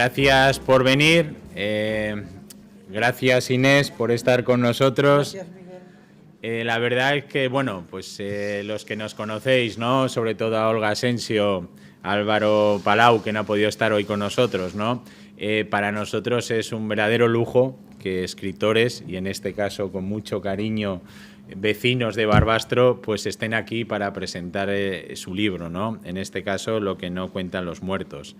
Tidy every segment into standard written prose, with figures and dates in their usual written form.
gracias por venir. Gracias, Inés, por estar con nosotros. Gracias, Miguel. La verdad es que, bueno, pues los que nos conocéis, ¿no? Sobre todo a Olga Asensio, Álvaro Palau, que no ha podido estar hoy con nosotros, ¿no? Para nosotros es un verdadero lujo que escritores, y en este caso con mucho cariño, vecinos de Barbastro, pues estén aquí para presentar su libro, ¿no? En este caso, Lo que no cuentan los muertos.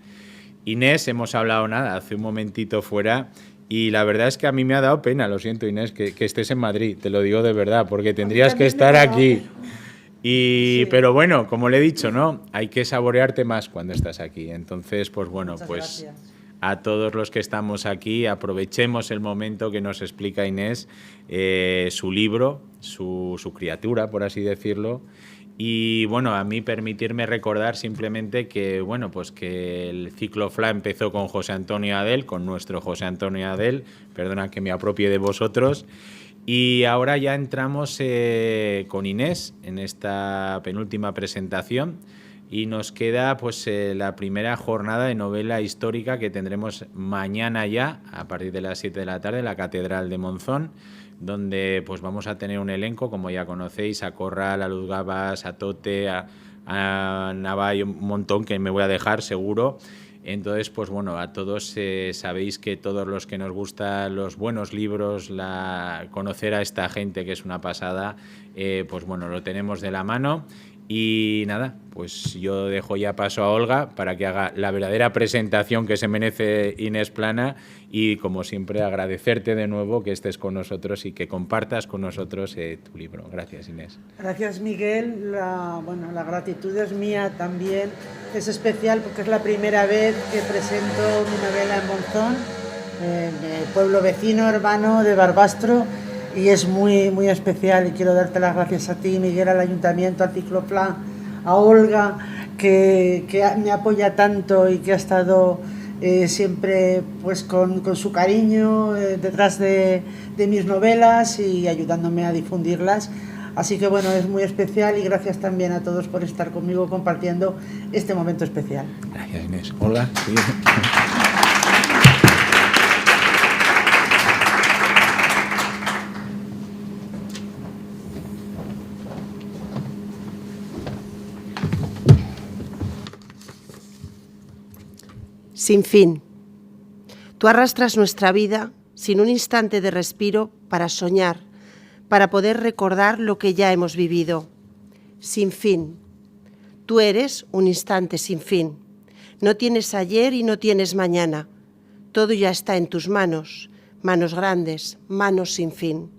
Inés, hemos hablado hace un momentito fuera, y la verdad es que a mí me ha dado pena, lo siento, Inés, que estés en Madrid, te lo digo de verdad, porque tendrías que estar aquí. Sí. Pero bueno, como le he dicho, ¿no? Hay que saborearte más cuando estás aquí. Entonces, pues bueno, Muchas pues gracias. a todos los que estamos aquí, aprovechemos el momento que nos explica Inés, su libro, su criatura, por así decirlo. Y bueno, a mí permitirme recordar simplemente que, bueno, pues que el ciclo FLA empezó con José Antonio Adel, con nuestro José Antonio Adel, perdona que me apropie de vosotros, y ahora ya entramos con Inés en esta penúltima presentación y nos queda pues la primera jornada de novela histórica que tendremos mañana ya, a partir de las 7 de la tarde, en la Catedral de Monzón, donde pues vamos a tener un elenco, como ya conocéis, a Corral, a Luz Gabas, a Tote, a Nava y un montón que me voy a dejar seguro. Entonces, pues bueno, a todos sabéis que todos los que nos gustan los buenos libros, conocer a esta gente que es una pasada, pues bueno, lo tenemos de la mano. Y nada, pues yo dejo ya paso a Olga para que haga la verdadera presentación que se merece Inés Plana, y como siempre agradecerte de nuevo que estés con nosotros y que compartas con nosotros tu libro. Gracias, Inés. Gracias, Miguel. La gratitud es mía también. Es especial porque es la primera vez que presento mi novela en Monzón, el pueblo vecino, hermano de Barbastro, y es muy, muy especial, y quiero darte las gracias a ti, Miguel, al Ayuntamiento, al Ciclo FLA, a Olga, que me apoya tanto y que ha estado siempre pues con su cariño detrás de mis novelas y ayudándome a difundirlas. Así que bueno, es muy especial, y gracias también a todos por estar conmigo compartiendo este momento especial. Gracias, Inés. Olga. Sí. Sin fin. Tú arrastras nuestra vida sin un instante de respiro para soñar, para poder recordar lo que ya hemos vivido. Sin fin. Tú eres un instante sin fin. No tienes ayer y no tienes mañana. Todo ya está en tus manos, manos grandes, manos sin fin.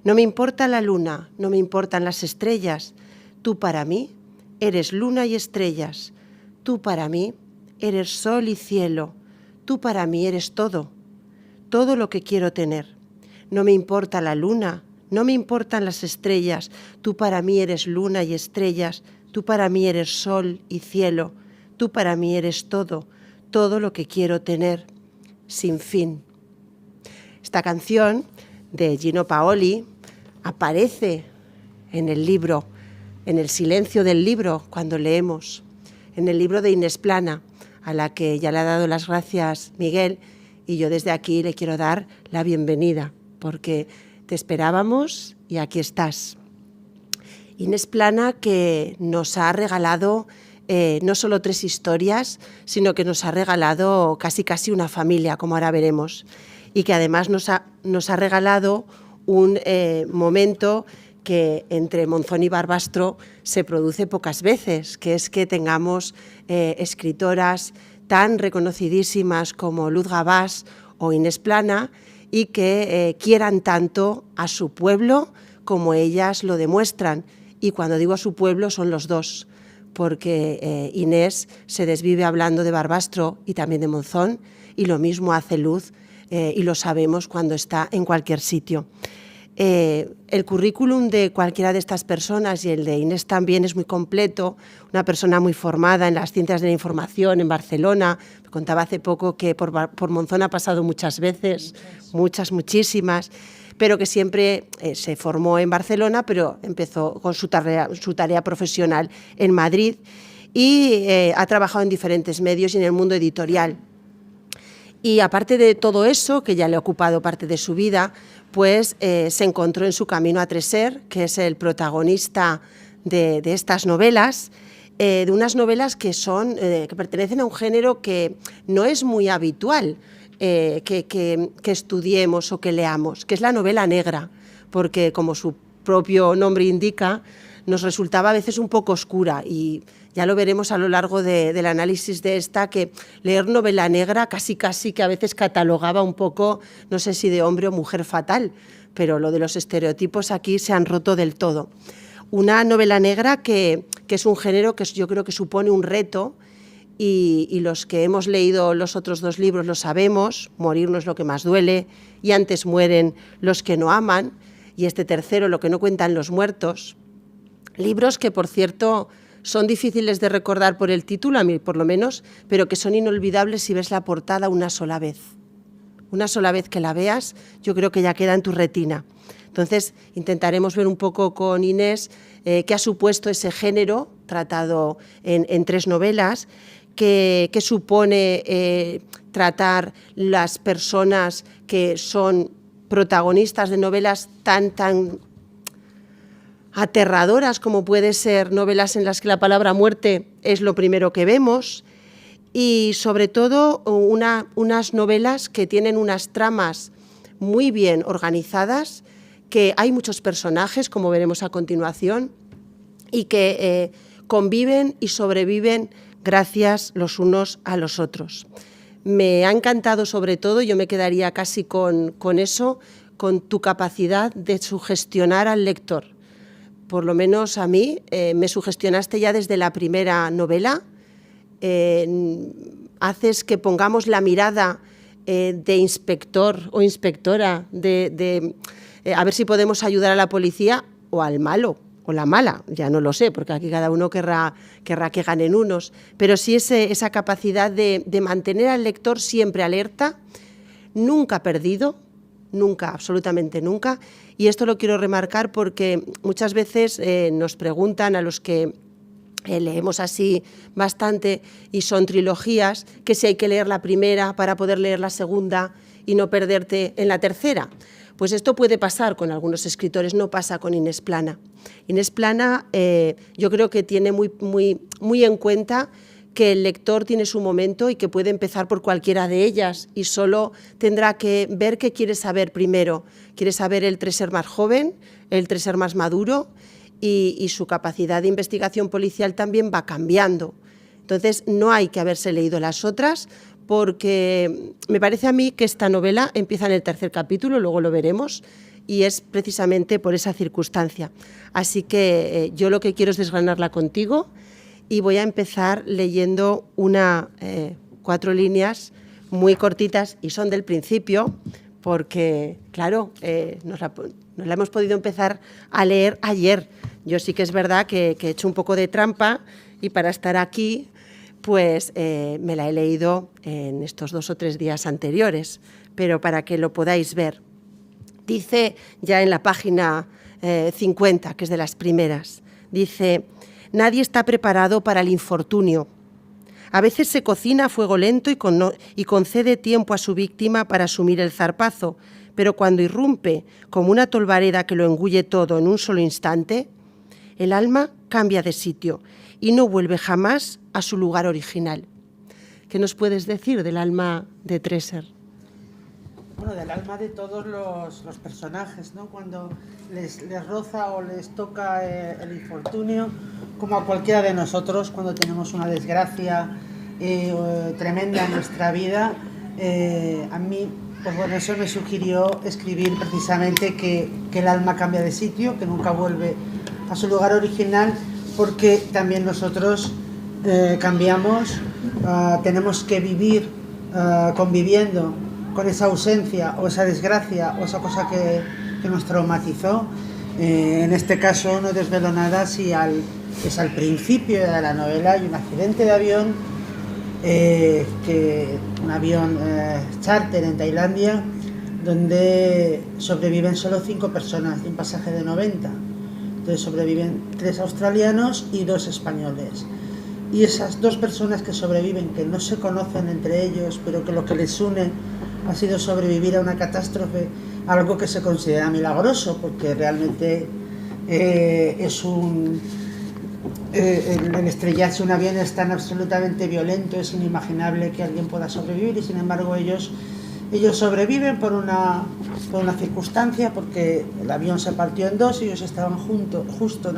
No me importa la luna, no me importan las estrellas. Tú para mí eres luna y estrellas. Tú para mí eres sol y cielo. Tú para mí eres todo, todo lo que quiero tener. No me importa la luna, no me importan las estrellas. Tú para mí eres luna y estrellas. Tú para mí eres sol y cielo. Tú para mí eres todo, todo lo que quiero tener. Sin fin. Esta canción de Gino Paoli aparece en el libro, en el silencio del libro, cuando leemos, en el libro de Inés Plana, a la que ya le ha dado las gracias Miguel, y yo desde aquí le quiero dar la bienvenida, porque te esperábamos y aquí estás. Inés Plana, que nos ha regalado no solo 3 historias, sino que nos ha regalado casi una familia, como ahora veremos, y que además nos ha regalado un momento que entre Monzón y Barbastro se produce pocas veces, que es que tengamos escritoras tan reconocidísimas como Luz Gabas o Inés Plana, y que quieran tanto a su pueblo como ellas lo demuestran. Y cuando digo a su pueblo son los dos, porque Inés se desvive hablando de Barbastro y también de Monzón, y lo mismo hace Luz, y lo sabemos cuando está en cualquier sitio. El currículum de cualquiera de estas personas, y el de Inés también, es muy completo. Una persona muy formada en las ciencias de la información en Barcelona. Me contaba hace poco que por Monzón ha pasado muchas veces, muchísimas, pero que siempre se formó en Barcelona, pero empezó con su tarea profesional en Madrid, y ha trabajado en diferentes medios y en el mundo editorial. Y aparte de todo eso, que ya le ha ocupado parte de su vida, pues se encontró en su camino a Tresserre, que es el protagonista de estas novelas, de unas novelas que pertenecen a un género que no es muy habitual que estudiemos o que leamos, que es la novela negra, porque como su propio nombre indica, nos resultaba a veces un poco oscura, y ya lo veremos a lo largo del análisis de esta, que leer novela negra casi que a veces catalogaba un poco, no sé si de hombre o mujer fatal, pero lo de los estereotipos aquí se han roto del todo. Una novela negra que es un género que yo creo que supone un reto, y los que hemos leído los otros dos libros lo sabemos: morir no es lo que más duele, y antes mueren los que no aman, y este tercero, lo que no cuentan los muertos. Libros que, por cierto, son difíciles de recordar por el título, a mí por lo menos, pero que son inolvidables si ves la portada una sola vez. Una sola vez que la veas, yo creo que ya queda en tu retina. Entonces, intentaremos ver un poco con Inés qué ha supuesto ese género tratado en 3 novelas, qué supone tratar las personas que son protagonistas de novelas tan aterradoras como puede ser novelas en las que la palabra muerte es lo primero que vemos, y sobre todo unas novelas que tienen unas tramas muy bien organizadas, que hay muchos personajes, como veremos a continuación, y que conviven y sobreviven gracias los unos a los otros. Me ha encantado, sobre todo, yo me quedaría casi con eso, con tu capacidad de sugestionar al lector. Por lo menos a mí me sugestionaste ya desde la primera novela. Haces que pongamos la mirada de inspector o inspectora, a ver si podemos ayudar a la policía o al malo o la mala, ya no lo sé, porque aquí cada uno querrá que ganen unos, pero sí esa capacidad de mantener al lector siempre alerta, nunca perdido, nunca, absolutamente nunca. Y esto lo quiero remarcar porque muchas veces nos preguntan a los que leemos así bastante, y son trilogías, que si hay que leer la primera para poder leer la segunda y no perderte en la tercera. Pues esto puede pasar con algunos escritores, no pasa con Inés Plana. Inés Plana yo creo que tiene muy en cuenta que el lector tiene su momento y que puede empezar por cualquiera de ellas, y solo tendrá que ver qué quiere saber primero. Quiere saber el Tresserre más joven, el Tresserre más maduro, y su capacidad de investigación policial también va cambiando. Entonces no hay que haberse leído las otras, porque me parece a mí que esta novela empieza en el 3er capítulo, luego lo veremos, y es precisamente por esa circunstancia. Así que yo lo que quiero es desgranarla contigo, y voy a empezar leyendo 4 líneas muy cortitas, y son del principio, porque, claro, nos la hemos podido empezar a leer ayer. Yo sí que es verdad que he hecho un poco de trampa, y para estar aquí, pues me la he leído en estos 2 o 3 días anteriores, pero para que lo podáis ver. Dice ya en la página 50, que es de las primeras, dice: nadie está preparado para el infortunio. A veces se cocina a fuego lento y concede tiempo a su víctima para asumir el zarpazo, pero cuando irrumpe como una tolvareda que lo engulle todo en un solo instante, el alma cambia de sitio y no vuelve jamás a su lugar original. ¿Qué nos puedes decir del alma de Tresserre? Bueno, del alma de todos los personajes, ¿no? Cuando les roza o les toca el infortunio, como a cualquiera de nosotros, cuando tenemos una desgracia tremenda en nuestra vida, a mí, pues bueno, eso me sugirió escribir precisamente que el alma cambia de sitio, que nunca vuelve a su lugar original, porque también nosotros cambiamos, tenemos que vivir conviviendo con esa ausencia o esa desgracia o esa cosa que nos traumatizó. En este caso no desvelo nada si es al principio de la novela hay un accidente de avión, un avión charter en Tailandia, donde sobreviven solo 5 personas de un pasaje de 90. Entonces sobreviven 3 australianos y 2 españoles. y esas dos personas que sobreviven, que no se conocen entre ellos, pero que lo que les une ha sido sobrevivir a una catástrofe, algo que se considera milagroso, porque realmente es un... el estrellarse un avión es tan absolutamente violento, es inimaginable que alguien pueda sobrevivir, y sin embargo ellos sobreviven por una circunstancia, porque el avión se partió en dos y ellos estaban justo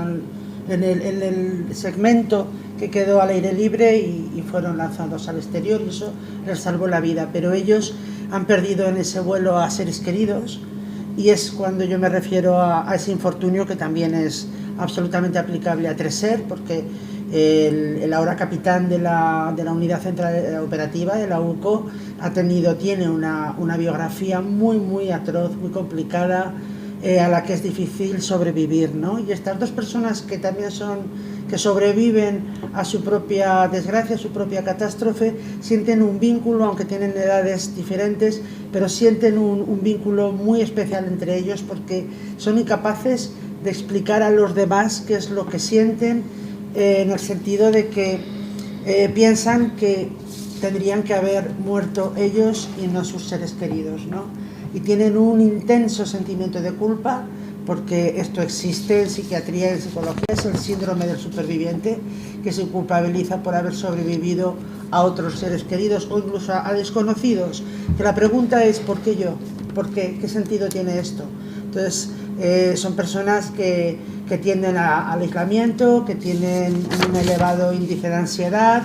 en el segmento que quedó al aire libre y fueron lanzados al exterior, y eso les salvó la vida. Pero ellos han perdido en ese vuelo a seres queridos, y es cuando yo me refiero a ese infortunio, que también es absolutamente aplicable a Tresser, porque el ahora capitán de la unidad central operativa de la UCO tiene una biografía muy atroz, muy complicada, a la que es difícil sobrevivir, ¿no? Y estas dos personas que también que sobreviven a su propia desgracia, a su propia catástrofe, sienten un vínculo, aunque tienen edades diferentes, pero sienten un vínculo muy especial entre ellos, porque son incapaces de explicar a los demás qué es lo que sienten, en el sentido de que piensan que tendrían que haber muerto ellos y no sus seres queridos, ¿no? Y tienen un intenso sentimiento de culpa, porque esto existe en psiquiatría y en psicología, es el síndrome del superviviente, que se culpabiliza por haber sobrevivido a otros seres queridos o incluso a desconocidos. Que la pregunta es, ¿por qué yo? ¿Por qué? ¿Qué sentido tiene esto? Entonces, son personas que tienden al aislamiento, que tienen un elevado índice de ansiedad,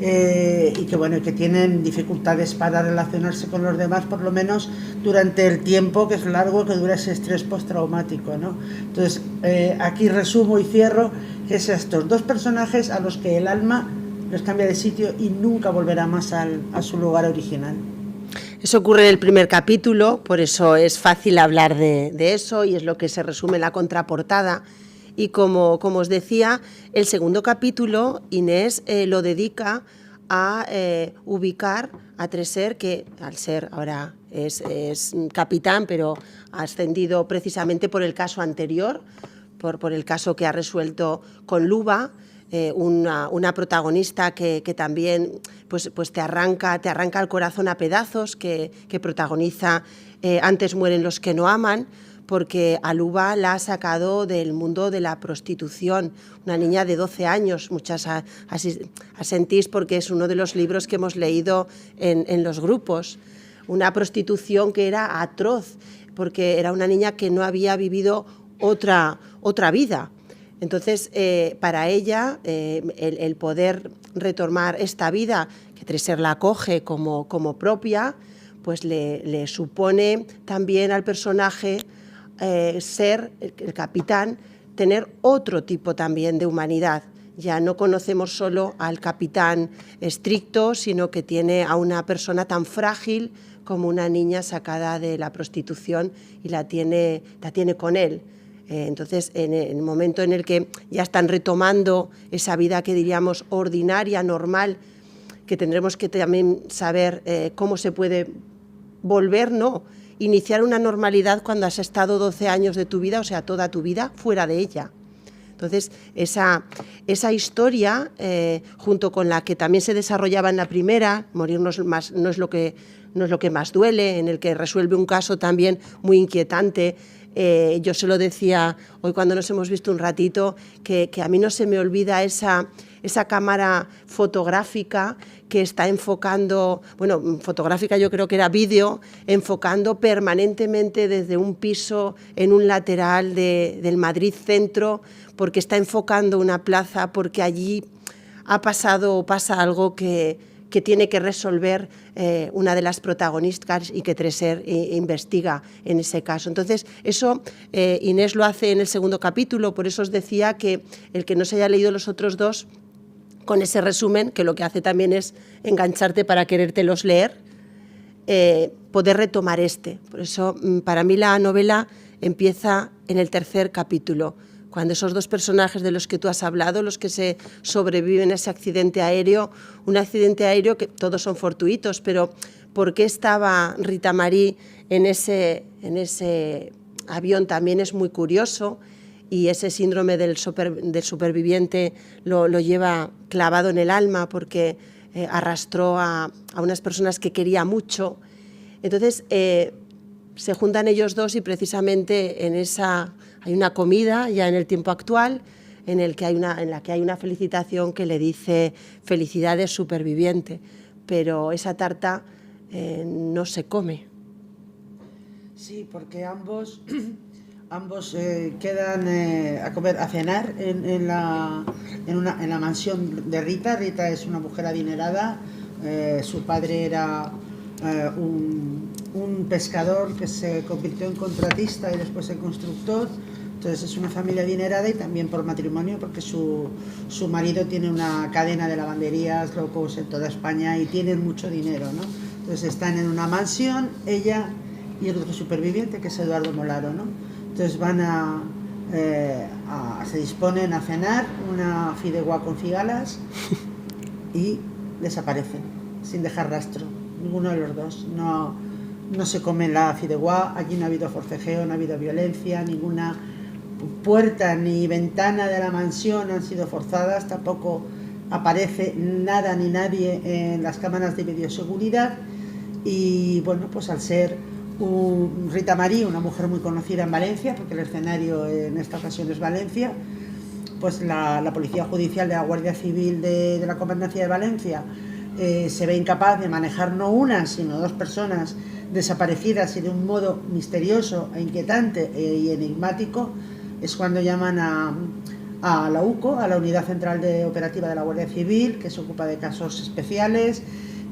y que tienen dificultades para relacionarse con los demás, por lo menos durante el tiempo que es largo que dura ese estrés postraumático, ¿no? Entonces, aquí resumo y cierro, que es estos dos personajes a los que el alma les cambia de sitio y nunca volverá más a su lugar original. Eso ocurre en el primer capítulo, por eso es fácil hablar de eso, y es lo que se resume en la contraportada. Y como os decía, el segundo capítulo, Inés lo dedica a ubicar a Tresser, que al ser ahora es capitán, pero ha ascendido precisamente por el caso anterior, por el caso que ha resuelto con Luba, una protagonista que también pues te arranca el corazón a pedazos, que protagoniza Antes mueren los que no aman, porque a Luba la ha sacado del mundo de la prostitución, una niña de 12 años, muchas asentís porque es uno de los libros que hemos leído en los grupos, una prostitución que era atroz, porque era una niña que no había vivido otra vida. Entonces, para ella, el poder retomar esta vida, que Tresser la acoge como propia, pues le supone también al personaje ser el capitán, tener otro tipo también de humanidad. Ya no conocemos solo al capitán estricto, sino que tiene a una persona tan frágil como una niña sacada de la prostitución, y la tiene con él. Entonces, en el momento en el que ya están retomando esa vida que diríamos ordinaria, normal, que tendremos que también saber cómo se puede volver, ¿no?, iniciar una normalidad cuando has estado 12 años de tu vida, o sea, toda tu vida, fuera de ella. Entonces, esa historia, junto con la que también se desarrollaba en la primera, Morir no es lo que más duele, en el que resuelve un caso también muy inquietante. Yo se lo decía hoy cuando nos hemos visto un ratito, que a mí no se me olvida esa cámara fotográfica que está enfocando, fotográfica yo creo que era vídeo, enfocando permanentemente desde un piso en un lateral del Madrid Centro, porque está enfocando una plaza, porque allí pasa algo que tiene que resolver una de las protagonistas, y que Tresser investiga en ese caso. Entonces, eso Inés lo hace en el segundo capítulo, por eso os decía que el que no se haya leído los otros dos, con ese resumen, que lo que hace también es engancharte para querértelos leer, poder retomar Por eso, para mí la novela empieza en el tercer capítulo, cuando esos dos personajes de los que tú has hablado, los que se sobreviven a ese accidente aéreo, un accidente aéreo que todos son fortuitos, pero ¿por qué estaba Rita Marí en ese avión? También es muy curioso, y ese síndrome del superviviente lo lleva clavado en el alma porque arrastró a unas personas que quería mucho. Entonces se juntan ellos dos y precisamente hay una comida ya en el tiempo actual en la que hay una felicitación que le dice felicidades superviviente, pero esa tarta no se come. Sí, porque ambos quedan a cenar en la mansión de Rita. Rita es una mujer adinerada, su padre era un pescador que se convirtió en contratista y después en constructor. Entonces es una familia adinerada y también por matrimonio, porque su marido tiene una cadena de lavanderías low cost en toda España y tienen mucho dinero, ¿no? Entonces están en una mansión, ella y el otro superviviente, que es Eduardo Molaro, ¿no? Entonces se disponen a cenar una fideuá con cigalas y desaparecen sin dejar rastro, ninguno de los dos. No se come la fideuá, allí no ha habido forcejeo, no ha habido violencia, ninguna puerta ni ventana de la mansión han sido forzadas, tampoco aparece nada ni nadie en las cámaras de videoseguridad. Y bueno, pues al ser Rita Marí, una mujer muy conocida en Valencia, porque el escenario en esta ocasión es Valencia, pues la Policía Judicial de la Guardia Civil de la Comandancia de Valencia se ve incapaz de manejar no una, sino dos personas desaparecidas y de un modo misterioso e inquietante y enigmático. Es cuando llaman a la UCO, a la Unidad Central Operativa de la Guardia Civil, que se ocupa de casos especiales.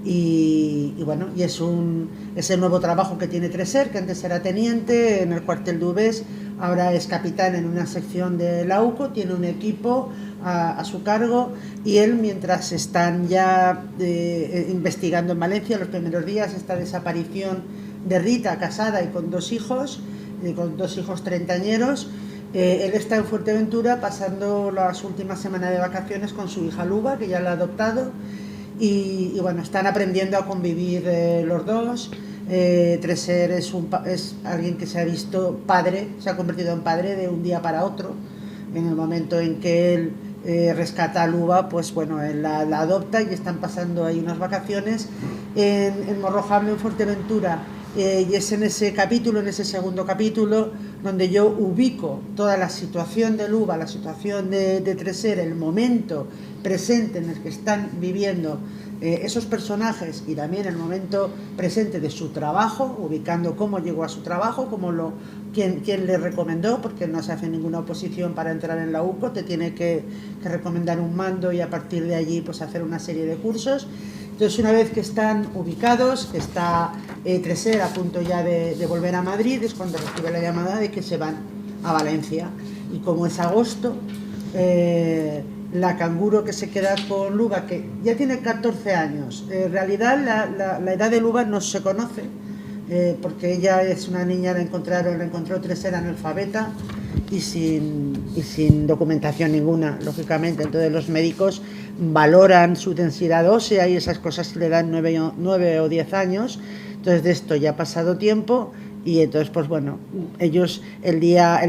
Y bueno, y es el nuevo trabajo que tiene Treser, que antes era teniente en el cuartel de Ubés, ahora es capitán en una sección de la UCO, tiene un equipo a su cargo, y él, mientras están ya investigando en Valencia los primeros días esta desaparición de Rita, casada y con dos hijos treintañeros, él está en Fuerteventura pasando las últimas semanas de vacaciones con su hija Luba, que ya la ha adoptado. Y bueno, están aprendiendo a convivir los dos. Treser es alguien que se ha visto padre, se ha convertido en padre de un día para otro. En el momento en que él rescata a Luba, pues bueno, él la adopta y están pasando ahí unas vacaciones en Morrojable, en Fuerteventura. Y es en ese segundo capítulo, donde yo ubico toda la situación de Luba, la situación de Treser, el momento presente en el que están viviendo esos personajes, y también el momento presente de su trabajo, ubicando cómo llegó a su trabajo, quién le recomendó, porque no se hace ninguna oposición para entrar en la UCO, te tiene que recomendar un mando y a partir de allí pues hacer una serie de cursos. Entonces, una vez que están ubicados, está Treser a punto ya de volver a Madrid, es cuando recibe la llamada de que se van a Valencia. Y como es agosto, la canguro que se queda con Luba, que ya tiene 14 años, en realidad la edad de Luba no se conoce, porque ella es una niña, la encontró Treser analfabeta y sin documentación ninguna, lógicamente. Entonces los médicos valoran su densidad ósea y esas cosas le dan 9 o 10 años. Entonces de esto ya ha pasado tiempo y entonces pues bueno, ellos el día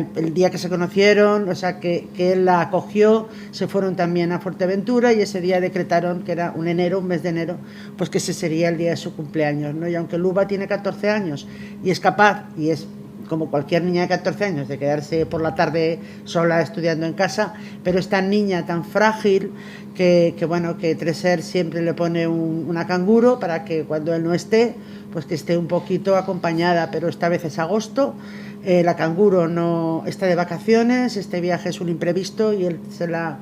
que se conocieron, o sea que él la acogió, se fueron también a Fuerteventura y ese día decretaron que era un mes de enero, pues que ese sería el día de su cumpleaños, ¿no? Y aunque Luba tiene 14 años y es capaz, y es como cualquier niña de 14 años, de quedarse por la tarde sola estudiando en casa, pero esta niña tan frágil que Treser siempre le pone una canguro para que cuando él no esté, pues que esté un poquito acompañada, pero esta vez es agosto, la canguro no está de vacaciones, este viaje es un imprevisto y él se la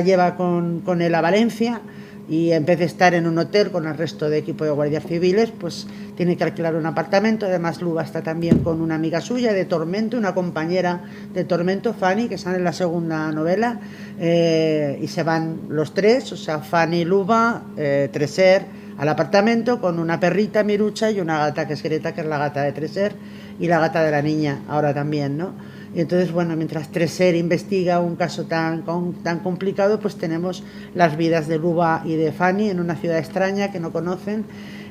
lleva con él a Valencia. Y en vez de estar en un hotel con el resto de equipo de guardias civiles, pues tiene que alquilar un apartamento. Además, Luba está también con una amiga suya de Tormento, una compañera de Tormento, Fanny, que sale en la segunda novela, y se van los tres, o sea, Fanny, Luba, Treser, al apartamento con una perrita, Mirucha, y una gata que es Greta, que es la gata de Treser, y la gata de la niña, ahora también, ¿no? Y entonces, bueno, mientras Treser investiga un caso tan complicado, pues tenemos las vidas de Luba y de Fanny en una ciudad extraña que no conocen,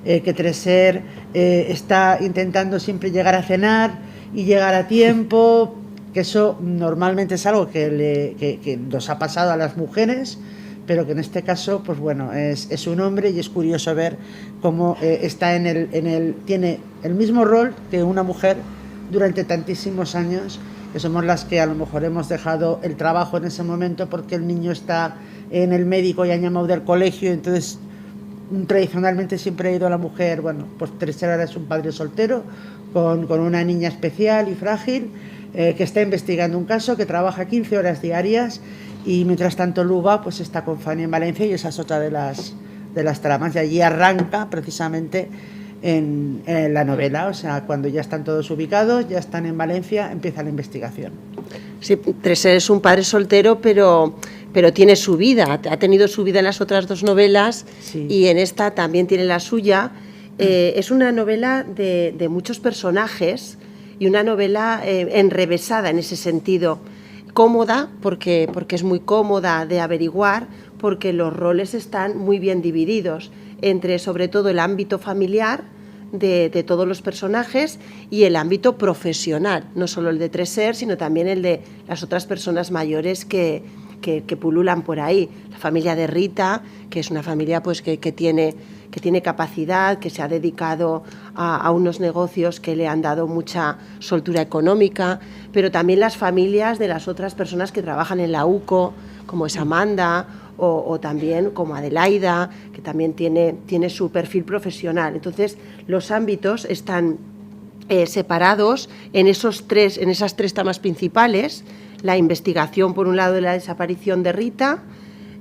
que Treser está intentando siempre llegar a cenar y llegar a tiempo, que eso normalmente es algo que nos ha pasado a las mujeres, pero que en este caso, pues bueno, es un hombre, y es curioso ver cómo está tiene el mismo rol que una mujer durante tantísimos años, que somos las que a lo mejor hemos dejado el trabajo en ese momento porque el niño está en el médico y han llamado del colegio. Entonces tradicionalmente siempre ha ido a la mujer. Bueno, pues Tresser ahora es un padre soltero con una niña especial y frágil, que está investigando un caso, que trabaja 15 horas diarias, y mientras tanto Luba pues está con Fanny en Valencia, y esa es otra de las tramas, y allí arranca precisamente en la novela. O sea, cuando ya están todos ubicados, ya están en Valencia, empieza la investigación. Sí, Tresser es un padre soltero, pero tiene su vida, ha tenido su vida en las otras dos novelas, sí, y en esta también tiene la suya. Es una novela de muchos personajes, y una novela enrevesada en ese sentido. Cómoda, porque es muy cómoda de averiguar, porque los roles están muy bien divididos entre, sobre todo, el ámbito familiar de todos los personajes y el ámbito profesional, no solo el de Tresser, sino también el de las otras personas mayores que pululan por ahí. La familia de Rita, que es una familia pues que tiene capacidad, que se ha dedicado a unos negocios que le han dado mucha soltura económica, pero también las familias de las otras personas que trabajan en la UCO, como es Amanda, o también como Adelaida, que también tiene su perfil profesional. Entonces, los ámbitos están separados en esas tres tramas principales: la investigación, por un lado, de la desaparición de Rita,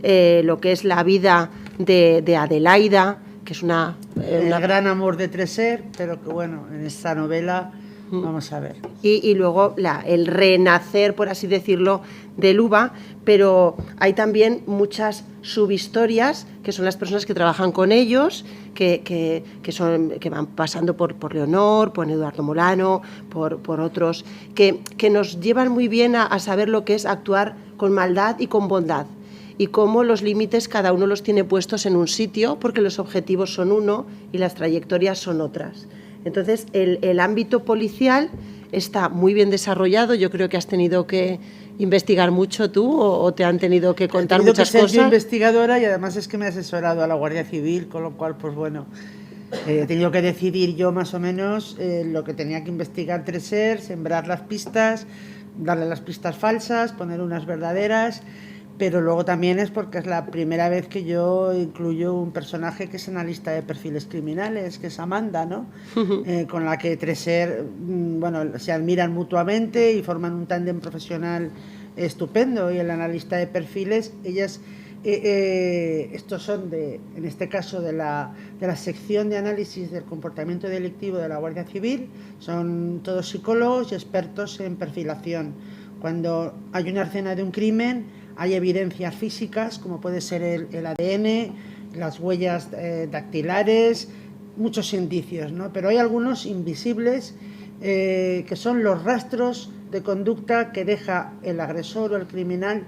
lo que es la vida de Adelaida, que es una gran amor de Tresser, pero que bueno, en esta novela vamos a ver. Y luego el renacer, por así decirlo, de Luba, pero hay también muchas subhistorias, que son las personas que trabajan con ellos, que van pasando por Leonor, por Eduardo Molano, por otros, que nos llevan muy bien a saber lo que es actuar con maldad y con bondad, y cómo los límites cada uno los tiene puestos en un sitio, porque los objetivos son uno y las trayectorias son otras. Entonces, el ámbito policial está muy bien desarrollado. Yo creo que has tenido que investigar mucho tú, o te han tenido que contar muchas cosas. Yo soy investigadora, y además es que me he asesorado a la Guardia Civil, con lo cual, pues bueno, he tenido que decidir yo más o menos lo que tenía que investigar Tresser, sembrar las pistas, darle las pistas falsas, poner unas verdaderas. Pero luego también es porque es la primera vez que yo incluyo un personaje que es analista de perfiles criminales, que es Amanda, ¿no? Con la que Tresser, bueno, se admiran mutuamente y forman un tándem profesional estupendo. Y el analista de perfiles, ellas, estos son en este caso de la sección de análisis del comportamiento delictivo de la Guardia Civil, son todos psicólogos y expertos en perfilación. Cuando hay una escena de un crimen, hay evidencias físicas, como puede ser el ADN, las huellas dactilares, muchos indicios, ¿no? Pero hay algunos invisibles, que son los rastros de conducta que deja el agresor o el criminal,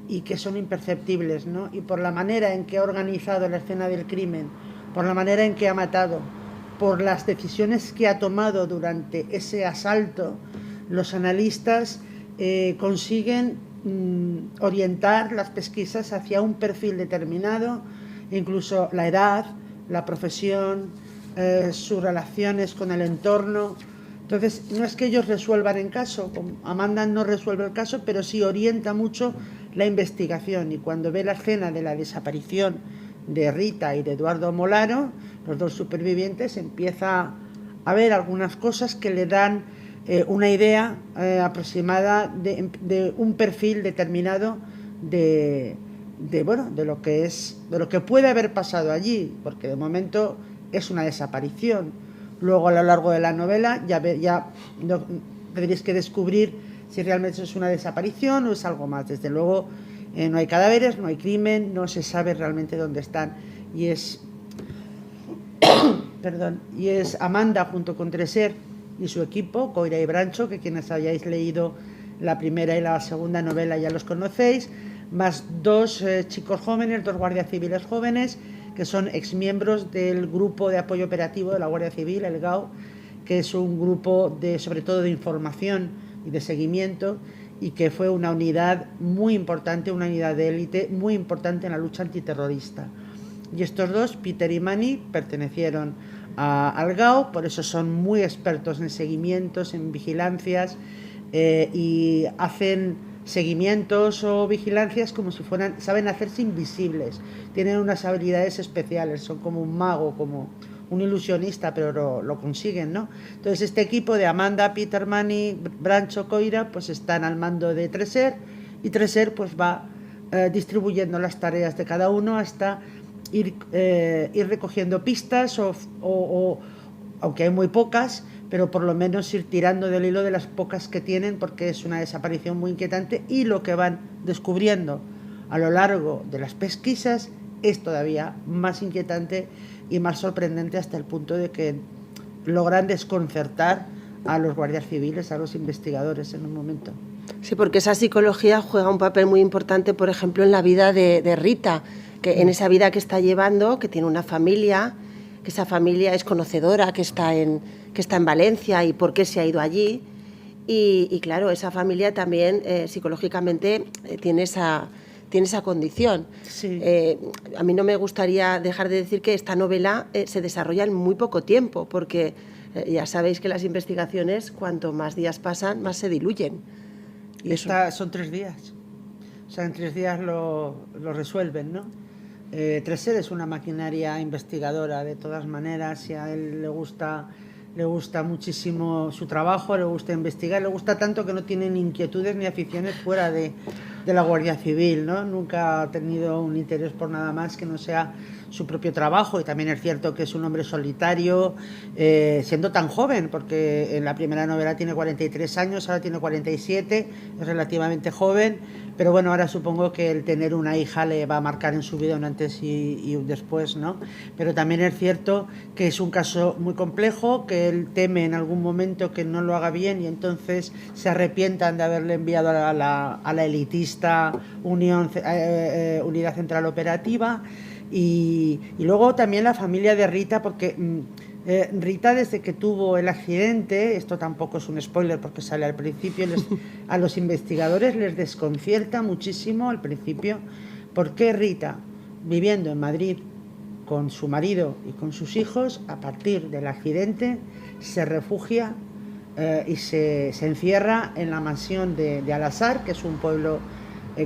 y que son imperceptibles, ¿no? Y por la manera en que ha organizado la escena del crimen, por la manera en que ha matado, por las decisiones que ha tomado durante ese asalto, los analistas consiguen orientar las pesquisas hacia un perfil determinado, incluso la edad, la profesión, sus relaciones con el entorno. Entonces, no es que ellos resuelvan el caso, Amanda no resuelve el caso, pero sí orienta mucho la investigación. Y cuando ve la escena de la desaparición de Rita y de Eduardo Molano, los dos supervivientes, empieza a ver algunas cosas que le dan una idea aproximada de un perfil determinado de lo que puede haber pasado allí, porque de momento es una desaparición. Luego, a lo largo de la novela, ya tendréis que descubrir si realmente es una desaparición o es algo más. Desde luego, no hay cadáveres, no hay crimen, no se sabe realmente dónde están, y es Amanda junto con Tresser y su equipo, Coira y Brancho, que quienes hayáis leído la primera y la segunda novela ya los conocéis, más dos chicos jóvenes, dos guardias civiles jóvenes, que son exmiembros del grupo de apoyo operativo de la Guardia Civil, el GAO, que es un grupo sobre todo de información y de seguimiento, y que fue una unidad muy importante, una unidad de élite muy importante en la lucha antiterrorista. Y estos dos, Peter y Mani, pertenecieron al GAO, por eso son muy expertos en seguimientos, en vigilancias, y hacen seguimientos o vigilancias como si fueran, saben hacerse invisibles, tienen unas habilidades especiales, son como un mago, como un ilusionista, pero lo consiguen, ¿no? Entonces este equipo de Amanda, Peter, Mani, Brancho, Coira, pues están al mando de Treser, y Treser pues va distribuyendo las tareas de cada uno hasta ir recogiendo pistas o aunque hay muy pocas, pero por lo menos ir tirando del hilo de las pocas que tienen, porque es una desaparición muy inquietante, y lo que van descubriendo a lo largo de las pesquisas es todavía más inquietante y más sorprendente, hasta el punto de que logran desconcertar a los guardias civiles, a los investigadores en un momento. Sí, porque esa psicología juega un papel muy importante, por ejemplo, en la vida de Rita, que en esa vida que está llevando, que tiene una familia, que esa familia es conocedora, que está en Valencia y por qué se ha ido allí. Y claro, esa familia también psicológicamente tiene esa condición. Sí. A mí no me gustaría dejar de decir que esta novela se desarrolla en muy poco tiempo, porque ya sabéis que las investigaciones, cuanto más días pasan, más se diluyen. Y son 3 días. O sea, en 3 días lo resuelven, ¿no? Treser es una maquinaria investigadora de todas maneras, y a él le gusta muchísimo su trabajo, le gusta investigar, le gusta tanto que no tiene ni inquietudes ni aficiones fuera de la Guardia Civil, ¿no? Nunca ha tenido un interés por nada más que no sea su propio trabajo, y también es cierto que es un hombre solitario, siendo tan joven, porque en la primera novela tiene 43 años, ahora tiene 47, es relativamente joven, pero bueno, ahora supongo que el tener una hija le va a marcar en su vida un antes y un después, ¿no? Pero también es cierto que es un caso muy complejo, que él teme en algún momento que no lo haga bien, y entonces se arrepientan de haberle enviado a la elitista Unidad Central Operativa. Y luego también la familia de Rita, porque Rita, desde que tuvo el accidente, esto tampoco es un spoiler porque sale al principio, a los investigadores les desconcierta muchísimo al principio por qué Rita, viviendo en Madrid con su marido y con sus hijos, a partir del accidente se refugia y se encierra en la mansión de Al-Azhar, que es un pueblo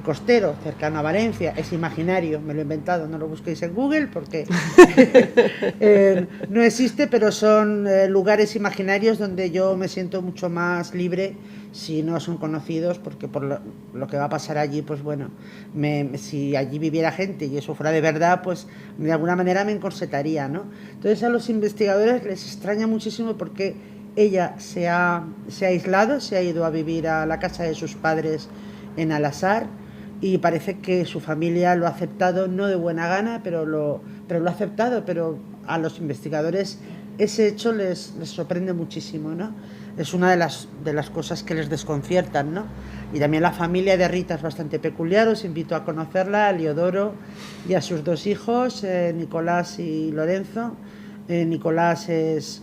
costero, cercano a Valencia. Es imaginario, me lo he inventado, no lo busquéis en Google porque no existe, pero son lugares imaginarios donde yo me siento mucho más libre si no son conocidos, porque por lo que va a pasar allí, pues bueno, si allí viviera gente y eso fuera de verdad, pues de alguna manera me encorsetaría, ¿no? Entonces a los investigadores les extraña muchísimo porque ella se ha aislado, se ha ido a vivir a la casa de sus padres en Al-Azhar, y parece que su familia lo ha aceptado, no de buena gana, pero lo ha aceptado. Pero a los investigadores ese hecho les sorprende muchísimo, ¿no? Es una de las cosas que les desconciertan, ¿no? Y también la familia de Rita es bastante peculiar, os invito a conocerla, a Liodoro y a sus 2 hijos, Nicolás y Lorenzo. Nicolás es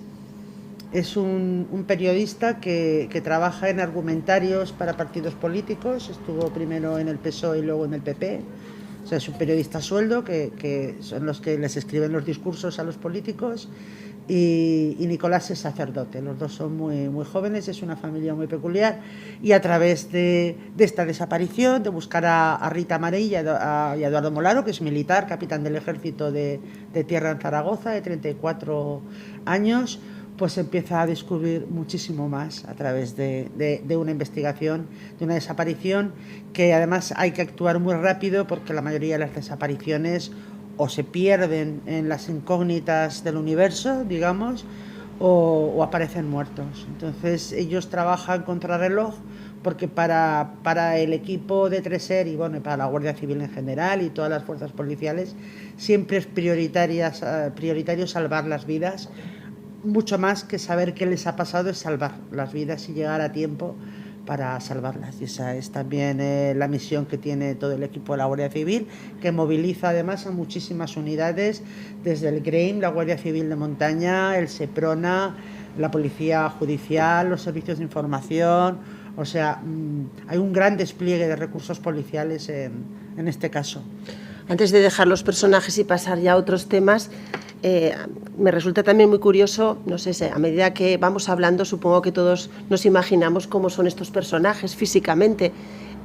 un periodista que trabaja en argumentarios para partidos políticos, estuvo primero en el PSOE y luego en el PP, o sea, es un periodista a sueldo que son los que les escriben los discursos a los políticos, y Nicolás es sacerdote. Los dos son muy, muy jóvenes, es una familia muy peculiar, y a través de esta desaparición, de buscar a Rita Marey y a Eduardo Molaro, que es militar, capitán del ejército de tierra en Zaragoza, de 34 años, pues empieza a descubrir muchísimo más a través de una investigación, de una desaparición, que además hay que actuar muy rápido, porque la mayoría de las desapariciones o se pierden en las incógnitas del universo, digamos, o aparecen muertos. Entonces ellos trabajan contrarreloj, porque para el equipo de Treser y bueno, para la Guardia Civil en general y todas las fuerzas policiales, siempre es prioritario salvar las vidas. Mucho más que saber qué les ha pasado, es salvar las vidas y llegar a tiempo para salvarlas. Y esa es también la misión que tiene todo el equipo de la Guardia Civil, que moviliza además a muchísimas unidades, desde el GREIM, la Guardia Civil de Montaña, el SEPRONA, la Policía Judicial, los servicios de información, O sea, hay un gran despliegue de recursos policiales en este caso. Antes de dejar los personajes y pasar ya a otros temas, me resulta también muy curioso, no sé, a medida que vamos hablando, supongo que todos nos imaginamos cómo son estos personajes físicamente.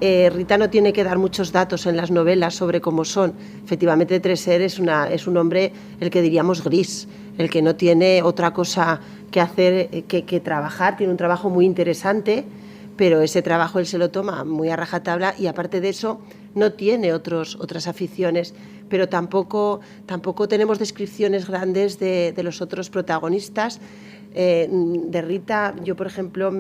Rita no tiene que dar muchos datos en las novelas sobre cómo son. Efectivamente, Tresser es un hombre, el que diríamos gris, el que no tiene otra cosa que hacer que trabajar. Tiene un trabajo muy interesante, pero ese trabajo él se lo toma muy a rajatabla y aparte de eso no tiene otras aficiones, pero tampoco tenemos descripciones grandes de los otros protagonistas. De Rita, yo por ejemplo,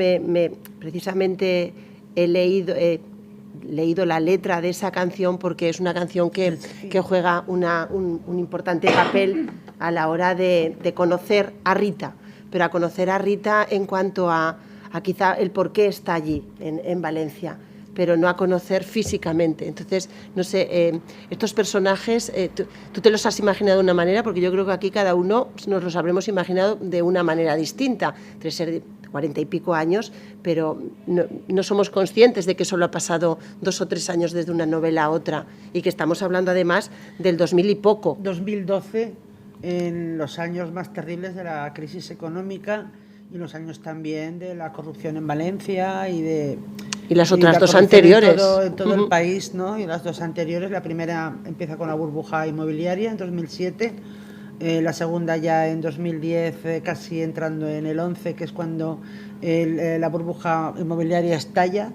precisamente he leído la letra de esa canción porque es una canción que juega un importante papel a la hora de conocer a Rita, pero a conocer a Rita en cuanto a quizá el por qué está allí en Valencia, pero no a conocer físicamente. Entonces, no sé, estos personajes, ¿tú te los has imaginado de una manera? Porque yo creo que aquí cada uno nos los habremos imaginado de una manera distinta. Tresser de 40 y pico años, pero no somos conscientes de que solo ha pasado 2 o 3 años desde una novela a otra y que estamos hablando además del 2000 y poco. 2012, en los años más terribles de la crisis económica y los años también de la corrupción en Valencia y las otras dos anteriores. En todo el país, ¿no? Y las dos anteriores, la primera empieza con la burbuja inmobiliaria en 2007, la segunda ya en 2010, casi entrando en el 11, que es cuando la burbuja inmobiliaria estalla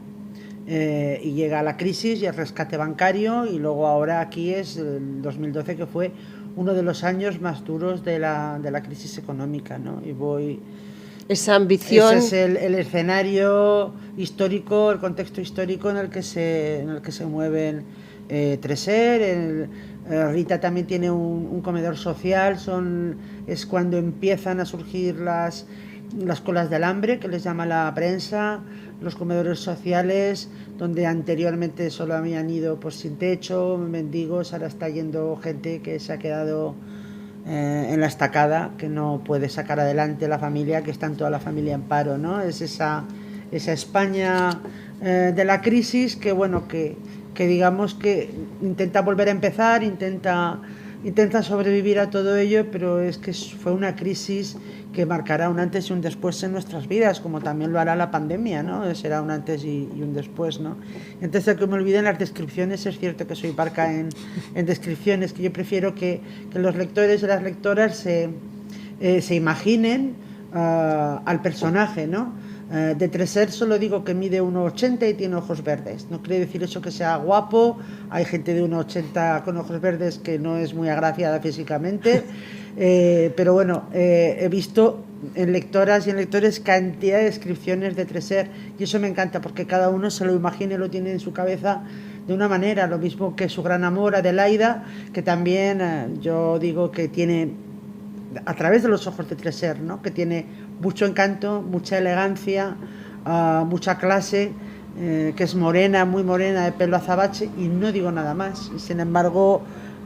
y llega a la crisis y el rescate bancario, y luego ahora aquí es el 2012, que fue uno de los años más duros de la crisis económica, ¿no? Esa ambición. Ese es el escenario histórico, el contexto histórico en el que se mueven Tresser. Rita también tiene un comedor social. Es cuando empiezan a surgir las colas de alambre, que les llama la prensa, los comedores sociales, donde anteriormente solo habían ido pues sin techo, mendigos. Ahora está yendo gente que se ha quedado en la estacada, que no puede sacar adelante la familia, que está toda la familia en paro, ¿no? Es esa España de la crisis que, bueno, que digamos que intenta volver a empezar, intenta sobrevivir a todo ello, pero es que fue una crisis que marcará un antes y un después en nuestras vidas, como también lo hará la pandemia, ¿no? Será un antes y un después, ¿no? Antes de que me olviden las descripciones, es cierto que soy parca en descripciones, que yo prefiero que los lectores y las lectoras se imaginen al personaje, ¿no? De Tresser solo digo que mide 1,80 y tiene ojos verdes. No quiere decir eso que sea guapo. Hay gente de 1,80 con ojos verdes que no es muy agraciada físicamente. Pero bueno, he visto en lectoras y en lectores cantidad de descripciones de Tresser, y eso me encanta porque cada uno se lo imagina y lo tiene en su cabeza de una manera. Lo mismo que su gran amor, Adelaida, que también yo digo que tiene, a través de los ojos de Tresser, ¿no? Que tiene mucho encanto, mucha elegancia, mucha clase, que es morena, muy morena, de pelo azabache, y no digo nada más. Sin embargo,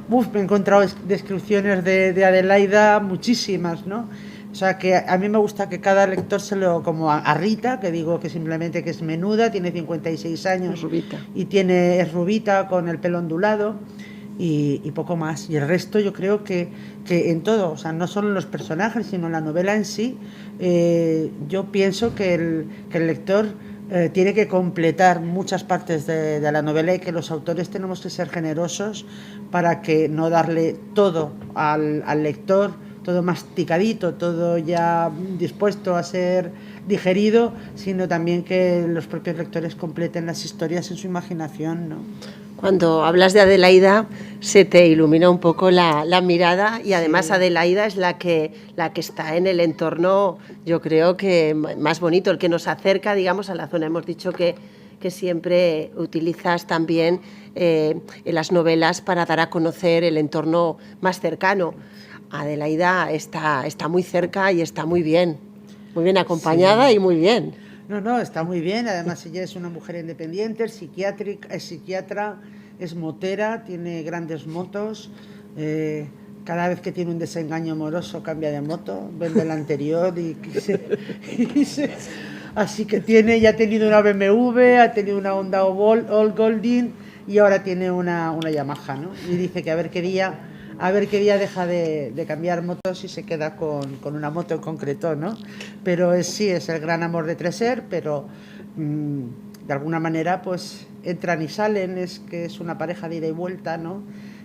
me he encontrado descripciones de Adelaida muchísimas, ¿no? O sea, que a mí me gusta que cada lector como a Rita, que digo que simplemente que es menuda, tiene 56 años, es rubita. Y es rubita, con el pelo ondulado, y poco más. Y el resto yo creo que en todo, o sea, no solo en los personajes, sino en la novela en sí, yo pienso que el lector tiene que completar muchas partes de la novela, y que los autores tenemos que ser generosos para que no darle todo al lector, todo masticadito, todo ya dispuesto a ser digerido, sino también que los propios lectores completen las historias en su imaginación, ¿no? Cuando hablas de Adelaida se te ilumina un poco la mirada, y además sí, Adelaida es la que está en el entorno, yo creo que más bonito, el que nos acerca, digamos, a la zona. Hemos dicho que siempre utilizas también en las novelas para dar a conocer el entorno más cercano. Adelaida está muy cerca y está muy bien acompañada, sí, y muy bien. No, está muy bien. Además, ella es una mujer independiente, es psiquiatra, es motera, tiene grandes motos. Cada vez que tiene un desengaño amoroso cambia de moto, vende la anterior y Así que ya ha tenido una BMW, ha tenido una Honda All Golding y ahora tiene una Yamaha, ¿no? Y dice que a ver qué día deja de cambiar motos y se queda con una moto en concreto, ¿no? Pero sí, es el gran amor de Treser, pero de alguna manera pues entran y salen, es que es una pareja de ida y vuelta, ¿no?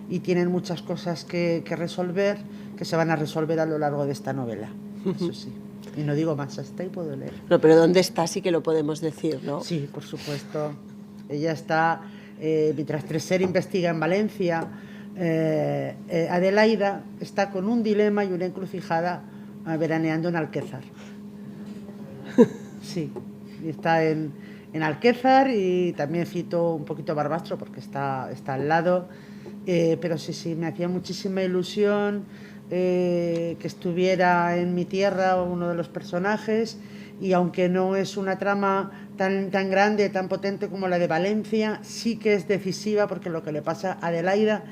Y tienen muchas cosas que resolver, que se van a resolver a lo largo de esta novela, eso sí. Y no digo más, hasta ahí puedo leer. No, pero ¿dónde está? Sí que lo podemos decir, ¿no? Sí, por supuesto. Ella está, mientras Treser investiga en Valencia, Adelaida está con un dilema y una encrucijada veraneando en Alquézar. Sí, está en Alquézar y también cito un poquito Barbastro porque está al lado, pero sí, me hacía muchísima ilusión que estuviera en mi tierra uno de los personajes, y aunque no es una trama tan grande, tan potente como la de Valencia, sí que es decisiva, porque lo que le pasa a Adelaida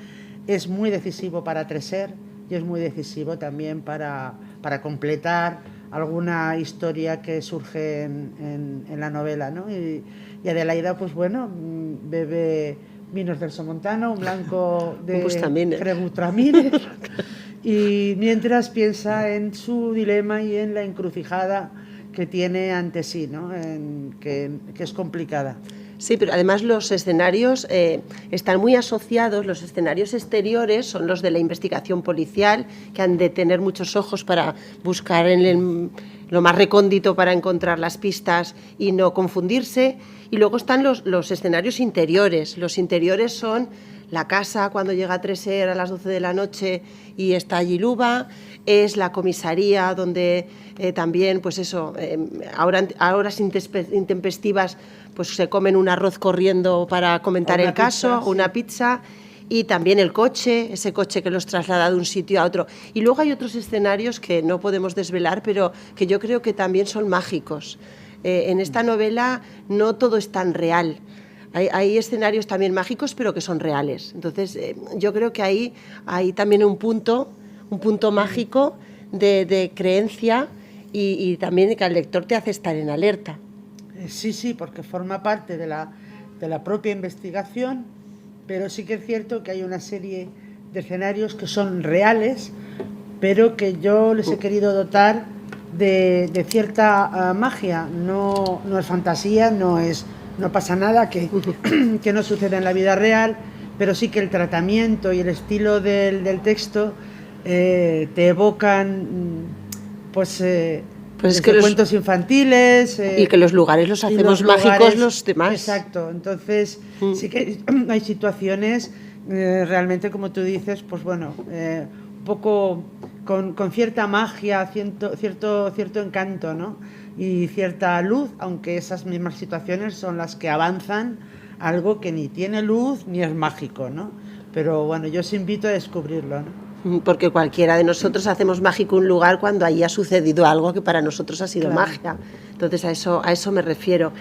es muy decisivo para Treser y es muy decisivo también para completar alguna historia que surge en la novela, ¿no? Y Adelaida, pues bueno, bebe vinos del Somontano, un blanco de Gebutraminer, y mientras piensa en su dilema y en la encrucijada que tiene ante sí, ¿no? Que es complicada. Sí, pero además los escenarios están muy asociados, los escenarios exteriores son los de la investigación policial, que han de tener muchos ojos para buscar en lo más recóndito para encontrar las pistas y no confundirse. Y luego están los escenarios interiores. Los interiores son la casa cuando llega Treser a las 12 de la noche y está allí Luba, es la comisaría donde también, pues eso, a horas intempestivas pues se comen un arroz corriendo para comentar el caso, pizza, una pizza, y también el coche, ese coche que los traslada de un sitio a otro. Y luego hay otros escenarios que no podemos desvelar, pero que yo creo que también son mágicos. En esta novela no todo es tan real. Hay escenarios también mágicos, pero que son reales. Entonces, yo creo que hay también un punto mágico de creencia y también que al lector te hace estar en alerta. Sí, porque forma parte de la propia investigación, pero sí que es cierto que hay una serie de escenarios que son reales, pero que yo les he querido dotar de cierta magia. No es fantasía, no pasa nada que no suceda en la vida real, pero sí que el tratamiento y el estilo del texto te evocan pues es que cuentos infantiles y que los lugares los hacemos mágicos los demás. Exacto, entonces sí que hay situaciones realmente, como tú dices, pues bueno, un poco con cierta magia, cierto encanto, ¿no? Y cierta luz, aunque esas mismas situaciones son las que avanzan algo que ni tiene luz ni es mágico, ¿no? Pero bueno, yo os invito a descubrirlo, ¿no? Porque cualquiera de nosotros hacemos mágico un lugar cuando ahí ha sucedido algo que para nosotros ha sido magia. Entonces a eso me refiero.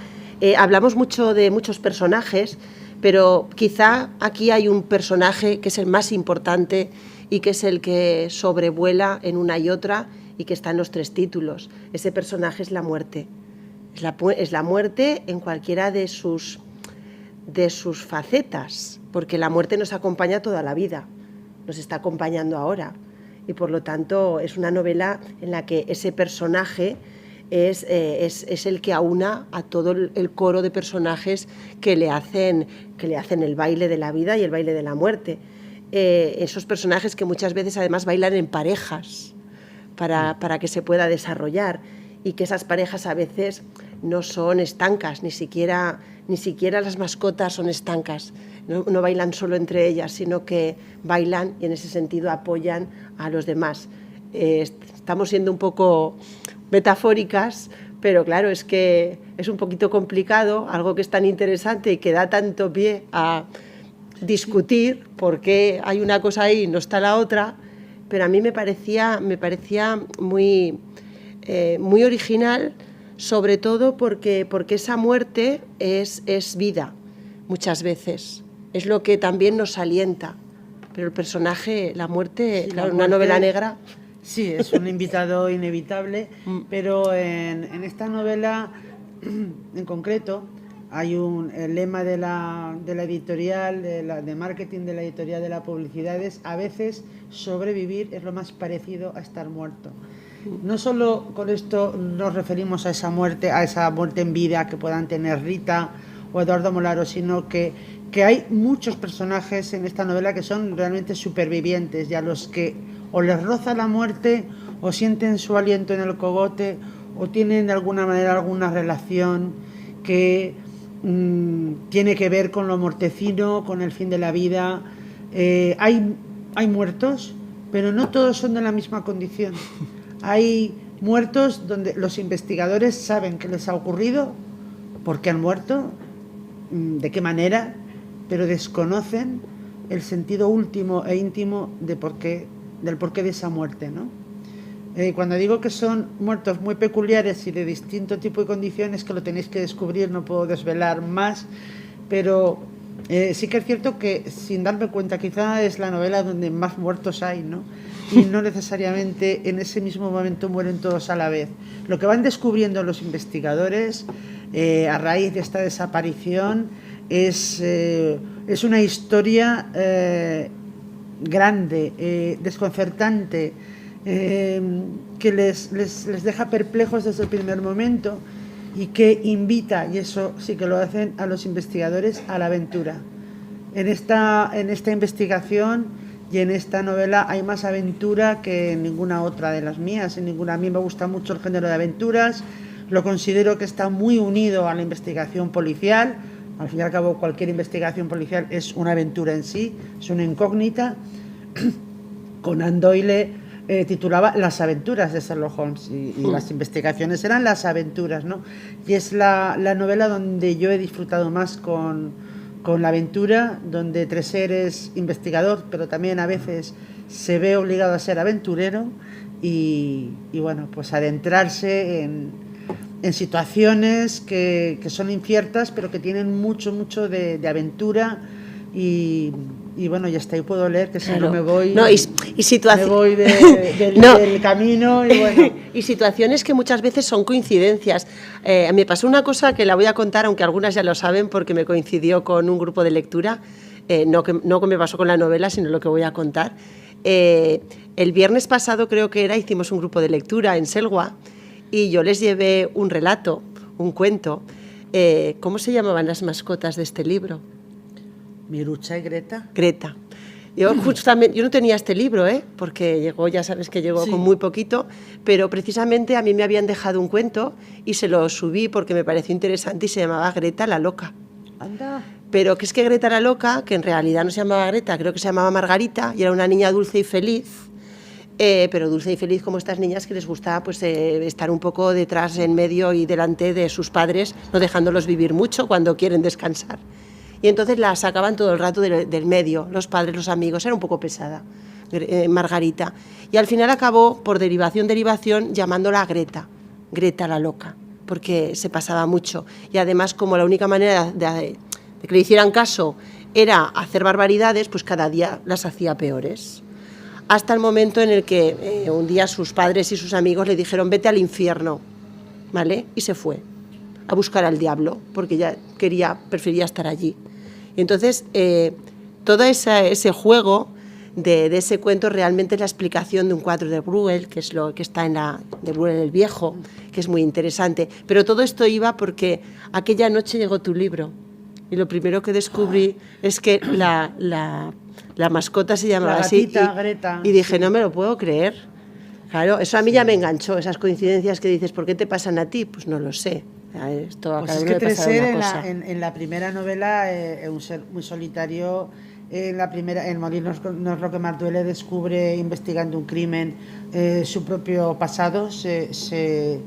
Hablamos mucho de muchos personajes, pero quizá aquí hay un personaje que es el más importante y que es el que sobrevuela en una y otra y que está en los 3 títulos. Ese personaje es la muerte. Es la muerte en cualquiera de sus facetas, porque la muerte nos acompaña toda la vida. Nos está acompañando ahora y por lo tanto es una novela en la que ese personaje es el que aúna a todo el coro de personajes que le hacen el baile de la vida y el baile de la muerte. Esos personajes que muchas veces además bailan en parejas para que se pueda desarrollar, y que esas parejas a veces no son estancas, ni siquiera las mascotas son estancas, no bailan solo entre ellas, sino que bailan y en ese sentido apoyan a los demás. Estamos siendo un poco metafóricas, pero claro, es que es un poquito complicado, algo que es tan interesante y que da tanto pie a discutir por qué hay una cosa ahí y no está la otra, pero a mí me parecía muy original, sobre todo porque esa muerte es vida, muchas veces. Es lo que también nos alienta. Pero el personaje, la muerte, sí, una novela negra... Sí, es un invitado inevitable, pero en esta novela en concreto, hay el lema de la editorial, de marketing de la editorial de la publicidad es: a veces sobrevivir es lo más parecido a estar muerto. No solo con esto nos referimos a esa muerte en vida que puedan tener Rita o Eduardo Molaro, sino que hay muchos personajes en esta novela que son realmente supervivientes y a los que o les roza la muerte o sienten su aliento en el cogote o tienen de alguna manera alguna relación que tiene que ver con lo mortecino, con el fin de la vida. Hay muertos, pero no todos son de la misma condición. Hay muertos donde los investigadores saben qué les ha ocurrido, por qué han muerto, de qué manera, pero desconocen el sentido último e íntimo del porqué de esa muerte, ¿no? Cuando digo que son muertos muy peculiares y de distinto tipo y condiciones, que lo tenéis que descubrir, no puedo desvelar más, pero sí que es cierto que, sin darme cuenta, quizá es la novela donde más muertos hay, ¿no? Y no necesariamente en ese mismo momento mueren todos a la vez. Lo que van descubriendo los investigadores a raíz de esta desaparición es una historia grande, desconcertante, que les deja perplejos desde el primer momento y que invita, y eso sí que lo hacen, a los investigadores a la aventura. En esta investigación y en esta novela hay más aventura que en ninguna otra de las mías. A mí me gusta mucho el género de aventuras, lo considero que está muy unido a la investigación policial. Al fin y al cabo, cualquier investigación policial es una aventura en sí, es una incógnita. Conan Doyle titulaba Las aventuras de Sherlock Holmes y las investigaciones eran las aventuras, ¿no? Y es la novela donde yo he disfrutado más con la aventura, donde Treser es investigador, pero también a veces se ve obligado a ser aventurero y bueno, pues adentrarse en situaciones que son inciertas, pero que tienen mucho de aventura y bueno, ya está, ahí puedo leer, que si no me voy, me voy del camino y bueno. Y situaciones que muchas veces son coincidencias. Me pasó una cosa que la voy a contar, aunque algunas ya lo saben, porque me coincidió con un grupo de lectura, no que me pasó con la novela, sino lo que voy a contar. El viernes pasado hicimos un grupo de lectura en Selwa y yo les llevé un relato, un cuento. ¿Cómo se llamaban las mascotas de este libro? Mirucha y Greta. Greta. Yo no tenía este libro, porque ya sabes que llegó con muy poquito, pero precisamente a mí me habían dejado un cuento y se lo subí porque me pareció interesante y se llamaba Greta la loca. Anda. Pero que es que Greta la loca, que en realidad no se llamaba Greta, creo que se llamaba Margarita y era una niña dulce y feliz, pero dulce y feliz como estas niñas que les gusta pues, estar un poco detrás, en medio y delante de sus padres, no dejándolos vivir mucho cuando quieren descansar. Y entonces la sacaban todo el rato del medio, los padres, los amigos, era un poco pesada, Margarita. Y al final acabó, por derivación, llamándola Greta la loca, porque se pasaba mucho. Y además, como la única manera de que le hicieran caso era hacer barbaridades, pues cada día las hacía peores. Hasta el momento en el que un día sus padres y sus amigos le dijeron: vete al infierno, ¿vale? Y se fue a buscar al diablo, porque ya prefería estar allí. Y entonces, todo ese juego de ese cuento realmente es la explicación de un cuadro de Bruegel, que es lo que está de Bruegel el Viejo, que es muy interesante. Pero todo esto iba porque aquella noche llegó tu libro y lo primero que descubrí es que la mascota se llamaba así Greta, y dije, no me lo puedo creer. Claro, eso a mí ya me enganchó, esas coincidencias que dices, ¿por qué te pasan a ti? Pues no lo sé. Esto a pues cada es uno que le pasa una Treser cosa. en la primera novela, un ser muy solitario, en Morir no es lo que más duele, descubre, investigando un crimen, su propio pasado, se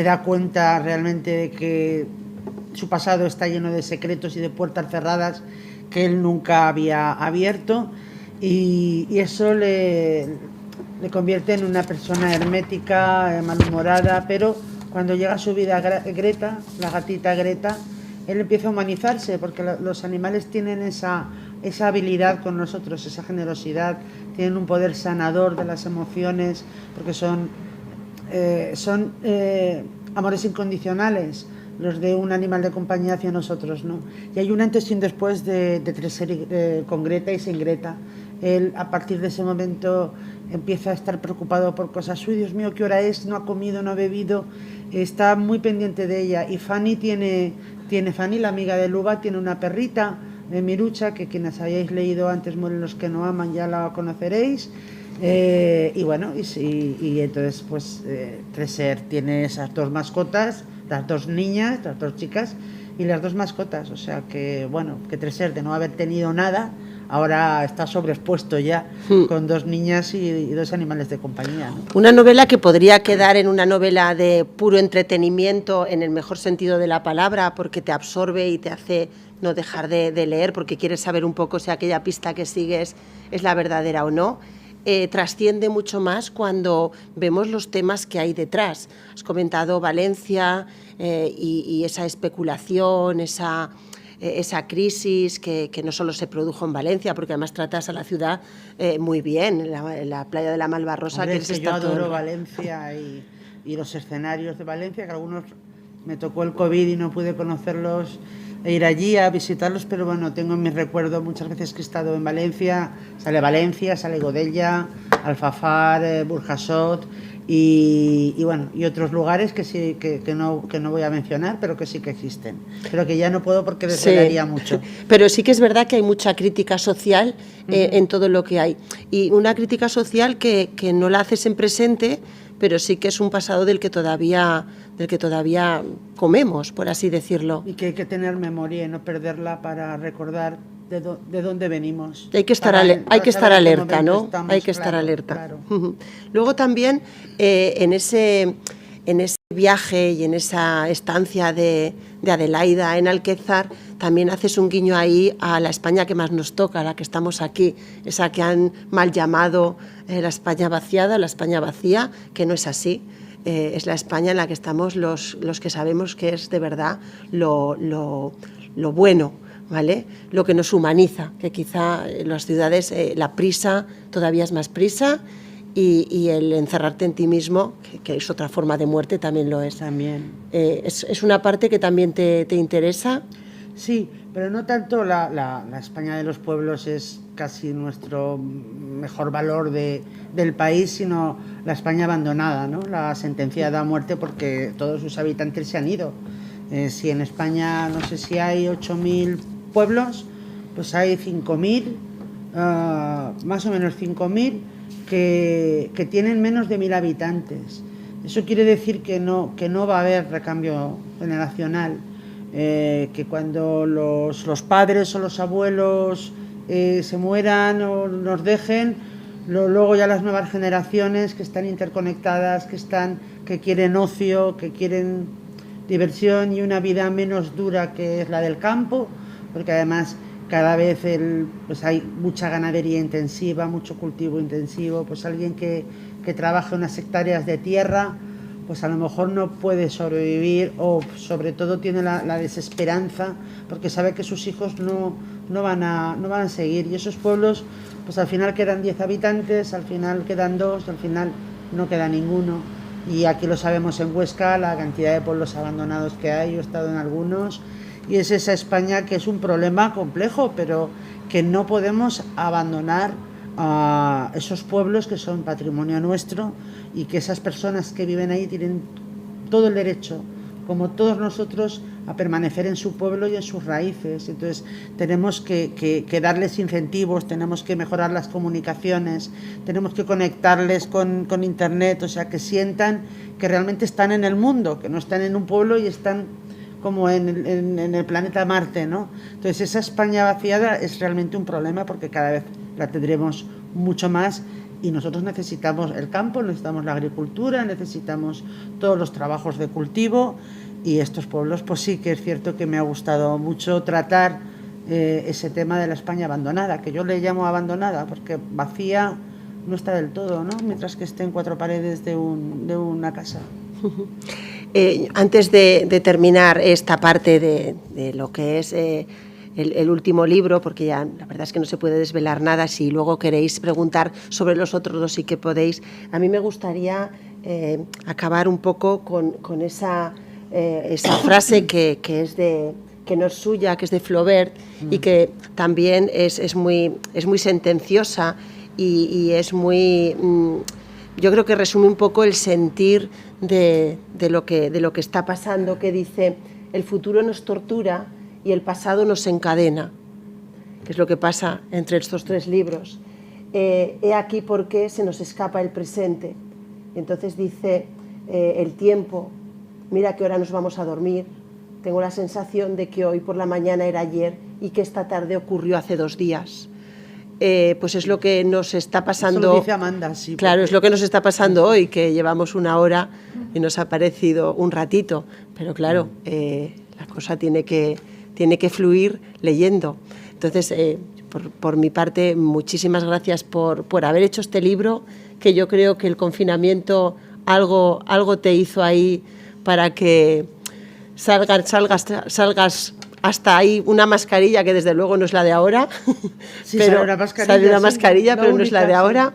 da cuenta realmente de que su pasado está lleno de secretos y de puertas cerradas que él nunca había abierto y eso le convierte en una persona hermética, malhumorada, pero cuando llega a su vida Greta, la gatita Greta, él empieza a humanizarse, porque los animales tienen esa habilidad con nosotros, esa generosidad, tienen un poder sanador de las emociones, porque son amores incondicionales. los de un animal de compañía hacia nosotros, ¿no? Y hay un antes y un después de Tresser con Greta y sin Greta. Él, a partir de ese momento, empieza a estar preocupado por cosas. Uy, Dios mío, ¿qué hora es? No ha comido, no ha bebido. Está muy pendiente de ella. Y Fanny Fanny, la amiga de Luba, tiene una perrita de Mirucha, que quienes hayáis leído Antes mueren los que no aman ya la conoceréis. Y bueno, y entonces pues Tresser tiene esas dos mascotas, las dos niñas, las dos chicas y las dos mascotas, o sea que bueno, que Tresser, de no haber tenido nada, ahora está sobreexpuesto ya con dos niñas y dos animales de compañía, ¿no? Una novela que podría quedar en una novela de puro entretenimiento en el mejor sentido de la palabra, porque te absorbe y te hace no dejar de leer, porque quieres saber un poco si aquella pista que sigues es la verdadera o no. Trasciende mucho más cuando vemos los temas que hay detrás. Has comentado Valencia y esa especulación, esa crisis que no solo se produjo en Valencia, porque además tratas a la ciudad muy bien, en la playa de la Malvarrosa. Hombre, que yo adoro Valencia y los escenarios de Valencia, que algunos me tocó el COVID y no pude conocerlos e ir allí a visitarlos, pero bueno, tengo en mi recuerdo muchas veces que he estado en Valencia, sale Godella, Alfafar, Burjasot y bueno, y otros lugares que sí que no voy a mencionar, pero que sí que existen, pero que ya no puedo porque desvelaría mucho. Pero sí que es verdad que hay mucha crítica social en todo lo que hay, y una crítica social que no la haces en presente, pero sí que es un pasado del que todavía comemos, por así decirlo. Y que hay que tener memoria y no perderla para recordar de dónde venimos. Hay que estar alerta, ¿no? Hay que estar alerta. Claro. Luego también en ese viaje y en esa estancia de Adelaida en Alquézar, también haces un guiño ahí a la España que más nos toca, a la que estamos aquí, esa que han mal llamado la España vaciada, la España vacía, que no es así. Es la España en la que estamos los que sabemos que es de verdad lo bueno, ¿vale? Lo que nos humaniza, que quizá en las ciudades la prisa todavía es más prisa, y el encerrarte en ti mismo, que es otra forma de muerte, también lo es. También. ¿Es una parte que también te interesa? Sí, pero no tanto la España de los pueblos es casi nuestro mejor valor del país, sino la España abandonada, ¿no? La sentenciada a muerte porque todos sus habitantes se han ido. Si en España no sé si hay 8.000 pueblos, pues hay 5.000, más o menos 5.000 que tienen menos de 1.000 habitantes. Eso quiere decir que no va a haber recambio generacional. Que cuando los padres o los abuelos se mueran o nos dejen, luego ya las nuevas generaciones que están interconectadas, que quieren ocio, que quieren diversión y una vida menos dura que es la del campo, porque además cada vez pues hay mucha ganadería intensiva, mucho cultivo intensivo, pues alguien que trabaja unas hectáreas de tierra, pues a lo mejor no puede sobrevivir, o sobre todo tiene la desesperanza porque sabe que sus hijos no van a seguir, y esos pueblos pues al final quedan 10 habitantes, al final quedan 2, al final no queda ninguno. Y aquí lo sabemos en Huesca, la cantidad de pueblos abandonados que hay, yo he estado en algunos, y es esa España que es un problema complejo, pero que no podemos abandonar a esos pueblos que son patrimonio nuestro, y que esas personas que viven ahí tienen todo el derecho, como todos nosotros, a permanecer en su pueblo y en sus raíces. Entonces tenemos que darles incentivos, tenemos que mejorar las comunicaciones, tenemos que conectarles con internet, o sea, que sientan que realmente están en el mundo, que no están en un pueblo y están como en el planeta Marte, ¿no? Entonces esa España vaciada es realmente un problema, porque cada vez la tendremos mucho más, y nosotros necesitamos el campo, necesitamos la agricultura, necesitamos todos los trabajos de cultivo, y estos pueblos, pues sí que es cierto que me ha gustado mucho tratar ese tema de la España abandonada, que yo le llamo abandonada porque vacía no está del todo, ¿no? Mientras que esté en 4 paredes de una casa. Antes de terminar esta parte de lo que es el último libro, porque ya la verdad es que no se puede desvelar nada, si luego queréis preguntar sobre los otros dos sí que podéis, a mí me gustaría acabar un poco con esa esa frase que no es suya, que es de Flaubert, y que también es muy sentenciosa y es muy... yo creo que resume un poco el sentir de lo que está pasando, que dice: el futuro nos tortura y el pasado nos encadena, que es lo que pasa entre estos 3 libros. He aquí por qué se nos escapa el presente. Entonces dice, el tiempo, mira qué hora nos vamos a dormir, tengo la sensación de que hoy por la mañana era ayer y que esta tarde ocurrió hace 2 días. Pues es lo que nos está pasando. Eso lo dice Amanda, sí. Claro, es lo que nos está pasando hoy, que llevamos 1 hora y nos ha parecido un ratito, pero claro, la cosa tiene que fluir leyendo. Entonces, por mi parte, muchísimas gracias por haber hecho este libro, que yo creo que el confinamiento algo te hizo ahí para que salgas hasta ahí una mascarilla, que desde luego no es la de ahora, sí, pero sale una mascarilla, pero no es la de ahora,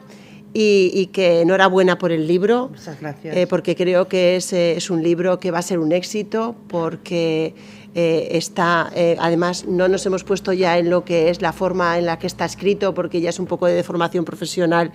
y que enhorabuena por el libro. Muchas gracias. Porque creo que es un libro que va a ser un éxito, porque además no nos hemos puesto ya en lo que es la forma en la que está escrito, porque ya es un poco de formación profesional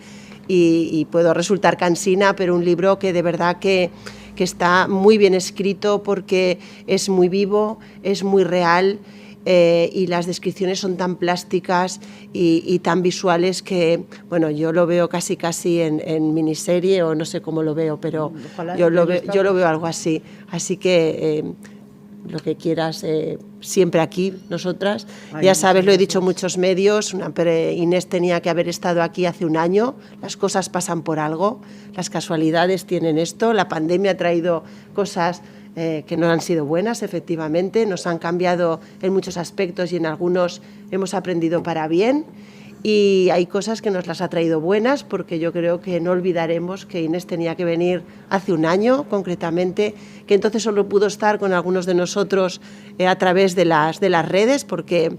y puedo resultar cansina, pero un libro que de verdad que está muy bien escrito, porque es muy vivo, es muy real, y las descripciones son tan plásticas y tan visuales que, bueno, yo lo veo casi en miniserie, o no sé cómo lo veo, pero yo lo veo algo así. Así que lo que quieras, siempre aquí, nosotras. Ya sabes, lo he dicho en muchos medios, Inés tenía que haber estado aquí hace 1 año, las cosas pasan por algo, las casualidades tienen esto, la pandemia ha traído cosas que no han sido buenas, efectivamente, nos han cambiado en muchos aspectos y en algunos hemos aprendido para bien, y hay cosas que nos las ha traído buenas, porque yo creo que no olvidaremos que Inés tenía que venir hace 1 año, concretamente, que entonces solo pudo estar con algunos de nosotros a través de las redes, porque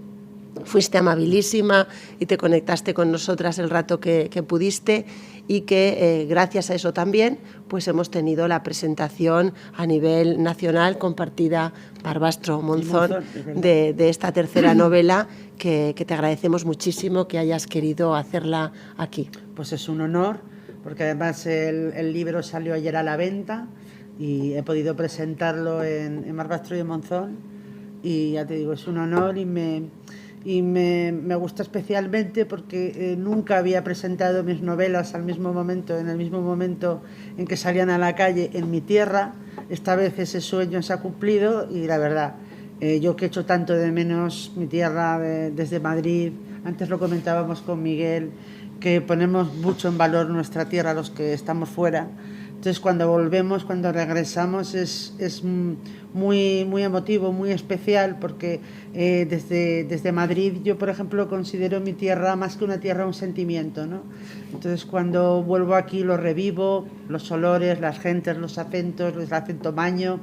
fuiste amabilísima y te conectaste con nosotras el rato que pudiste, y que gracias a eso también pues hemos tenido la presentación a nivel nacional compartida Barbastro-Monzón de esta 3ª novela, que te agradecemos muchísimo que hayas querido hacerla aquí. Pues es un honor, porque además el libro salió ayer a la venta y he podido presentarlo en Barbastro y Monzón, y ya te digo, es un honor, y me gusta especialmente porque nunca había presentado mis novelas en el mismo momento en que salían a la calle en mi tierra. Esta vez ese sueño se ha cumplido, y la verdad, yo que echo tanto de menos mi tierra desde Madrid, antes lo comentábamos con Miguel, que ponemos mucho en valor nuestra tierra los que estamos fuera. Entonces, cuando volvemos, cuando regresamos, es muy, muy emotivo, muy especial, porque desde Madrid yo, por ejemplo, considero mi tierra más que una tierra, un sentimiento, ¿no? Entonces, cuando vuelvo aquí lo revivo, los olores, las gentes, los acentos, el acento maño,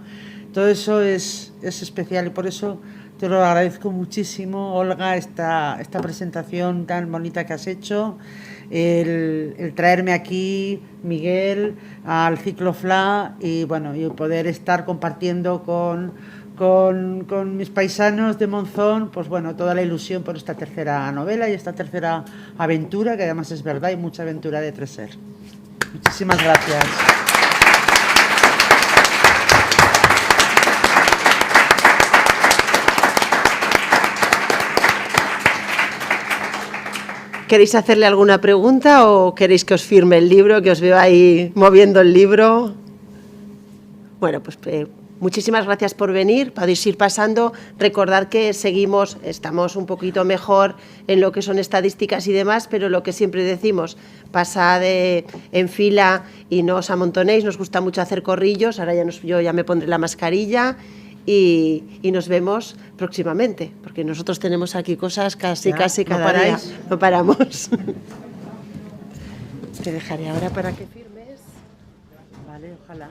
todo eso es especial, y por eso te lo agradezco muchísimo, Olga, esta presentación tan bonita que has hecho, el traerme aquí, Miguel, al Ciclo FLA, y bueno, y poder estar compartiendo con mis paisanos de Monzón, pues bueno, toda la ilusión por esta 3ª novela y esta 3ª aventura, que además es verdad, hay mucha aventura de Treser. Muchísimas gracias. ¿Queréis hacerle alguna pregunta o queréis que os firme el libro, que os veo ahí moviendo el libro? Bueno, pues muchísimas gracias por venir, podéis ir pasando. Recordad que estamos un poquito mejor en lo que son estadísticas y demás, pero lo que siempre decimos, pasad en fila y no os amontonéis, nos gusta mucho hacer corrillos, ahora yo ya me pondré la mascarilla. Y nos vemos próximamente, porque nosotros tenemos aquí cosas casi cada día. No paramos. Te dejaré ahora para que firmes. Vale, ojalá.